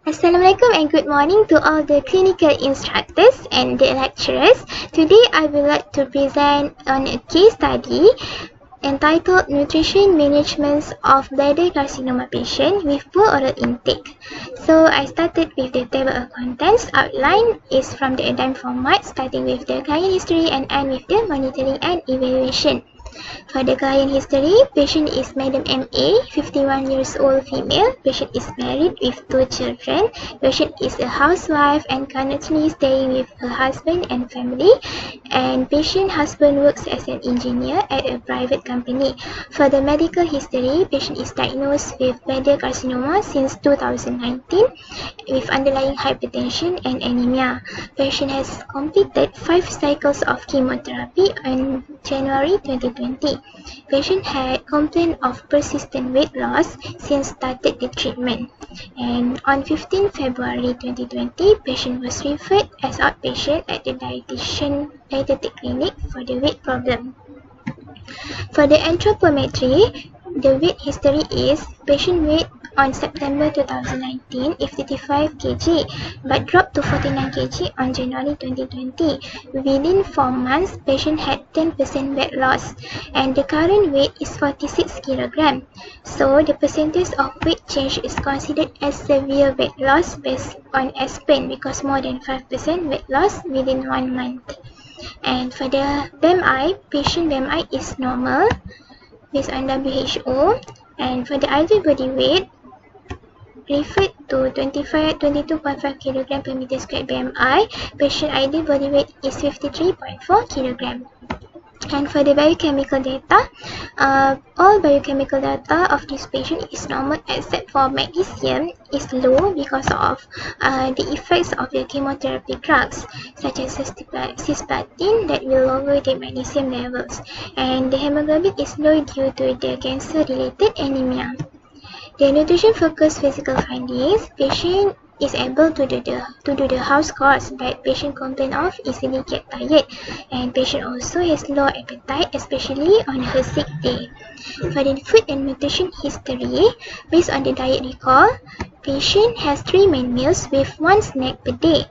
Assalamualaikum and good morning to all the clinical instructors and the lecturers. Today I would like to present on a case study entitled Nutrition Management of Bladder Carcinoma Patient with Poor Oral Intake. So I started with the table of contents. Outline is from the addend format, starting with the client history and end with the monitoring and evaluation. For the client history, patient is Madam M.A., 51 years old female. Patient is married with 2 children. Patient is a housewife and currently staying with her husband and family. And patient husband works as an engineer at a private company. For the medical history, patient is diagnosed with bladder carcinoma since 2019 with underlying hypertension and anemia. Patient has completed 5 cycles of chemotherapy in January 2020. Patient had complaint of persistent weight loss since started the treatment. And on 15 February 2020, patient was referred as outpatient at the dietetic clinic for the weight problem. For the anthropometry, the weight history is patient weight on September 2019 is 55 kg but dropped to 49 kg on January 2020. Within 4 months, patient had 10% weight loss and the current weight is 46 kg. So the percentage of weight change is considered as severe weight loss based on aspirin because more than 5% weight loss within 1 month. And for the BMI, patient BMI is normal based on WHO. And for the ideal body weight, referred to 22.5 kg per meter squared BMI, patient ideal body weight is 53.4 kg. And for the biochemical data, all biochemical data of this patient is normal except for magnesium is low because of the effects of the chemotherapy drugs such as cisplatin that will lower the magnesium levels. And the hemoglobin is low due to the cancer-related anemia. The nutrition-focused physical findings, patient is able to do the house chores, but patient complain of easily get tired, and patient also has low appetite, especially on her sick day. For the food and nutrition history, based on the diet recall, patient has 3 main meals with 1 snack per day.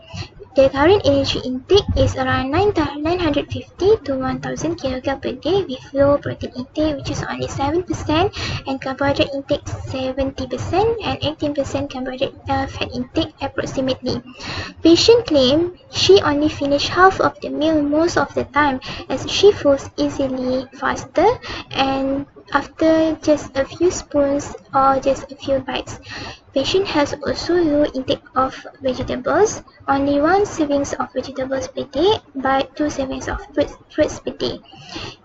The current energy intake is around 950 to 1000 kcal per day with low protein intake which is only 7% and carbohydrate intake 70% and 18% carbohydrate fat intake approximately. Patient claim she only finish half of the meal most of the time as she falls easily faster and after just a few spoons or just a few bites. Patient has also low intake of vegetables, only 1 servings of vegetables per day but 2 servings of fruits per day.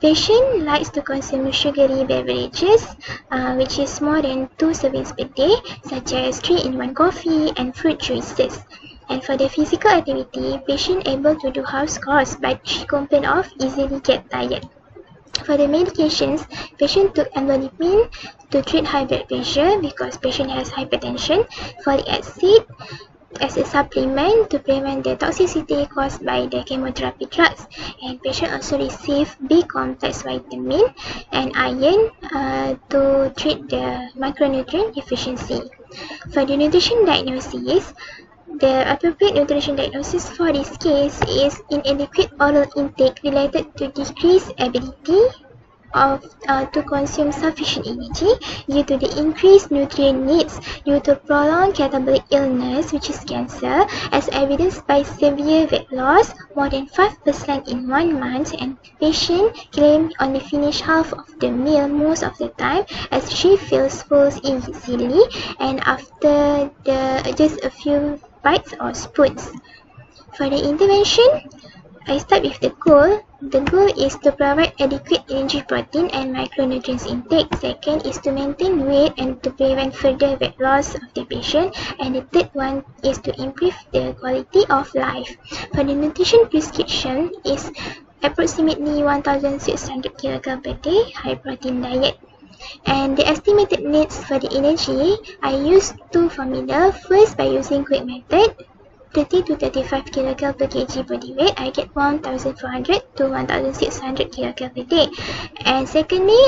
Patient likes to consume sugary beverages which is more than 2 servings per day such as 3-in-1 coffee and fruit juices. And for the physical activity, patient able to do house chores but she complain of easily get tired. For the medications, patient took amlodipine to treat high blood pressure because patient has hypertension, folic acid as a supplement to prevent the toxicity caused by the chemotherapy drugs, and patient also received B complex vitamin and iron to treat the micronutrient deficiency. For the nutrition diagnosis, the appropriate nutrition diagnosis for this case is inadequate oral intake related to decreased ability to consume sufficient energy due to the increased nutrient needs due to prolonged catabolic illness which is cancer as evidenced by severe weight loss more than 5% in 1 month, and patient claim only finish half of the meal most of the time as she feels full easily and after just a few bites or spoons. For the intervention, I start with the goal. The goal is to provide adequate energy, protein and micronutrients intake. Second is to maintain weight and to prevent further weight loss of the patient. And the third one is to improve the quality of life. For the nutrition prescription is approximately 1600 kcal per day high protein diet. And the estimated needs for the energy, I use 2 formula. First, by using quick method, 30 to 35 kcal per kg body weight, I get 1400 to 1600 kcal per day. And secondly,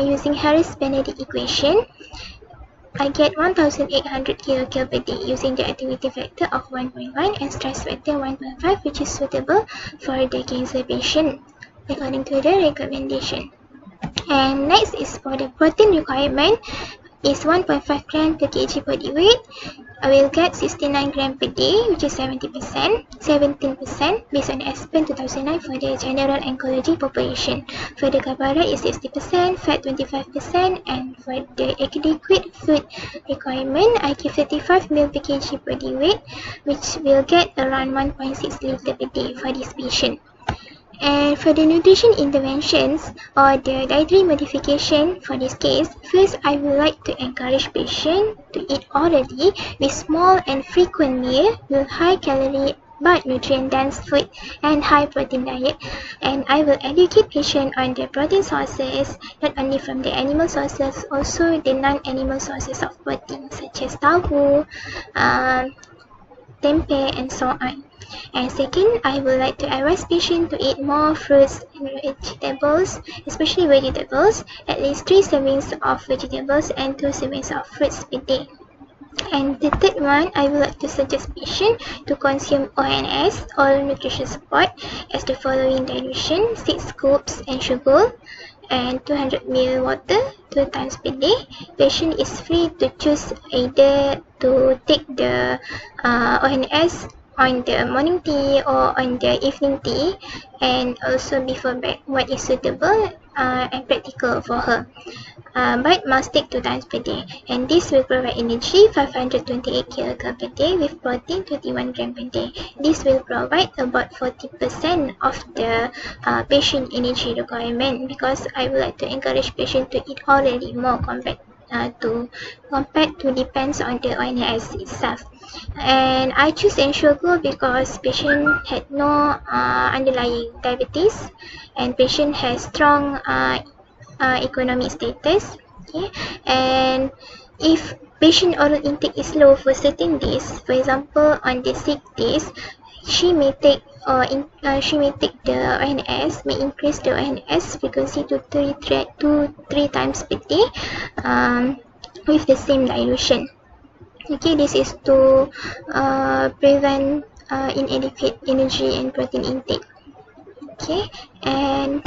using Harris-Benedict equation, I get 1800 kcal per day using the activity factor of 1.1 and stress factor 1.5, which is suitable for the cancer patient according to the recommendation. And next is for the protein requirement is 1.5 gram per kg body weight. I will get 69 gram per day, which is 17% based on Aspen 2009 for the general oncology population. For the carbohydrate is 60%, fat 25%, and for the adequate food requirement, I give 35 ml per kg body weight, which will get around 1.6 liter per day for this patient. And for the nutrition interventions or the dietary modification for this case, first I would like to encourage patients to eat orally with small and frequent meals with high calorie but nutrient dense food and high protein diet. And I will educate patients on the protein sources, not only from the animal sources, also the non-animal sources of protein such as tahu, tempeh, and so on. And second, I would like to advise patients to eat more fruits and vegetables, especially vegetables, at least 3 servings of vegetables and 2 servings of fruits per day. And the third one, I would like to suggest patients to consume ONS, oral nutrition support, as the following dilution: 6 scoops and sugar, and 200 ml water 2 times per day. Patient is free to choose either to take the ONS on the morning tea or on the evening tea, and also before bed, what is suitable and practical for her. But must take 2 times per day, and this will provide energy 528 kcal per day with protein 21 gram per day. This will provide about 40% of the patient energy requirement, because I would like to encourage patient to eat orally more compared to depends on the ONS itself. And I choose Ensure because patient had no underlying diabetes, and patient has strong economic status. Okay, and if patient oral intake is low for certain days, for example on the sick days, she may take the ONS, may increase the ONS frequency to 3 times per day with the same dilution. Okay, this is to prevent inadequate energy and protein intake. Okay, and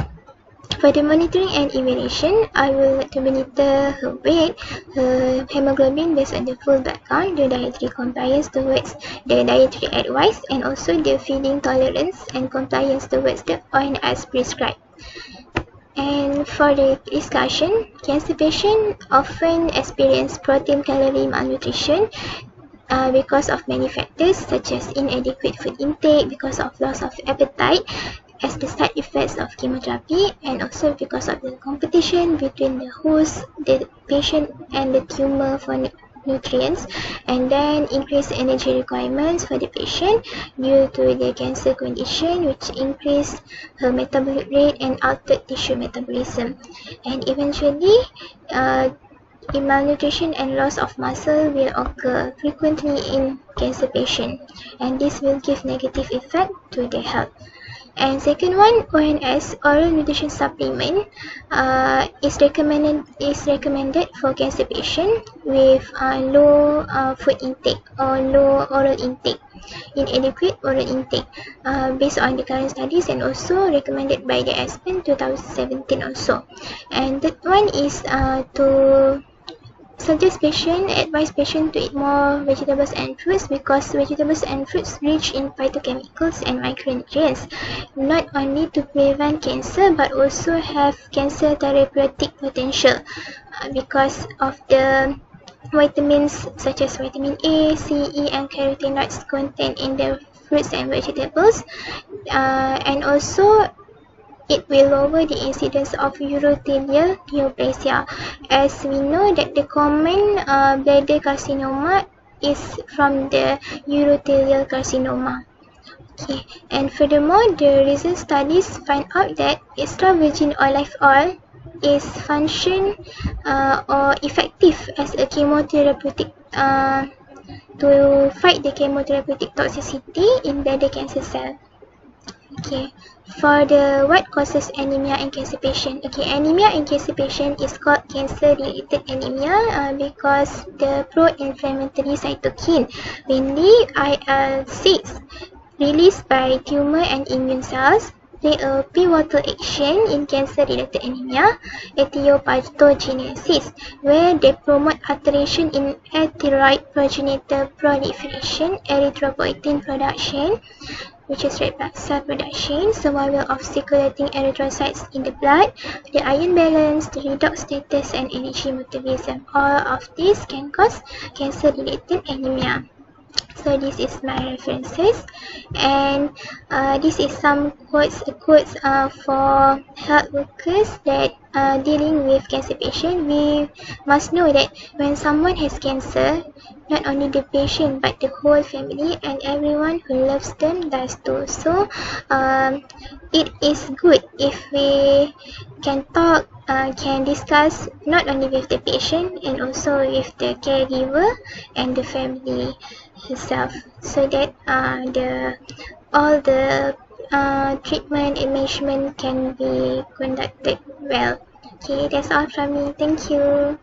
for the monitoring and evaluation, I will like to monitor her weight, her hemoglobin based on the full blood count, the dietary compliance towards the dietary advice, and also the feeding tolerance and compliance towards the ONS prescribed. And for the discussion, cancer patients often experience protein calorie malnutrition because of many factors such as inadequate food intake, because of loss of appetite as the side effects of chemotherapy, and also because of the competition between the host, the patient, and the tumor for nutrients, and then increased energy requirements for the patient due to the cancer condition, which increase her metabolic rate and altered tissue metabolism. And eventually, malnutrition and loss of muscle will occur frequently in cancer patients, and this will give negative effect to their health. And second one, ONS, oral nutrition supplement, is recommended for cancer patient with low food intake or low oral intake, inadequate oral intake, based on the current studies, and also recommended by the Aspen 2017 also. And that one is to advise patient to eat more vegetables and fruits, because vegetables and fruits rich in phytochemicals and micronutrients, not only to prevent cancer but also have cancer therapeutic potential because of the vitamins such as vitamin A, C, E, and carotenoids contained in the fruits and vegetables, and also it will lower the incidence of urothelial neoplasia, as we know that the common bladder carcinoma is from the urothelial carcinoma. Okay, and furthermore, the recent studies find out that extra virgin olive oil is function or effective as a chemotherapeutic to fight the chemotherapeutic toxicity in bladder cancer cell. Okay, for the what causes anemia and constipation. Okay, anemia and constipation is called cancer-related anemia because the pro-inflammatory cytokine, mainly IL-6, released by tumor and immune cells, play a pivotal action in cancer-related anemia, etiopathogenesis, where they promote alteration in erythroid progenitor proliferation, erythropoietin production, which is red blood cell production, survival of circulating erythrocytes in the blood, the iron balance, the redox status, and energy metabolism. All of these can cause cancer-related anemia. So this is my references, and this is some quotes for health workers that are dealing with cancer patient. We must know that when someone has cancer, not only the patient but the whole family and everyone who loves them does too. So it is good if we can talk, can discuss not only with the patient and also with the caregiver and the family herself, so that all the treatment and management can be conducted well. Okay, that's all from me. Thank you.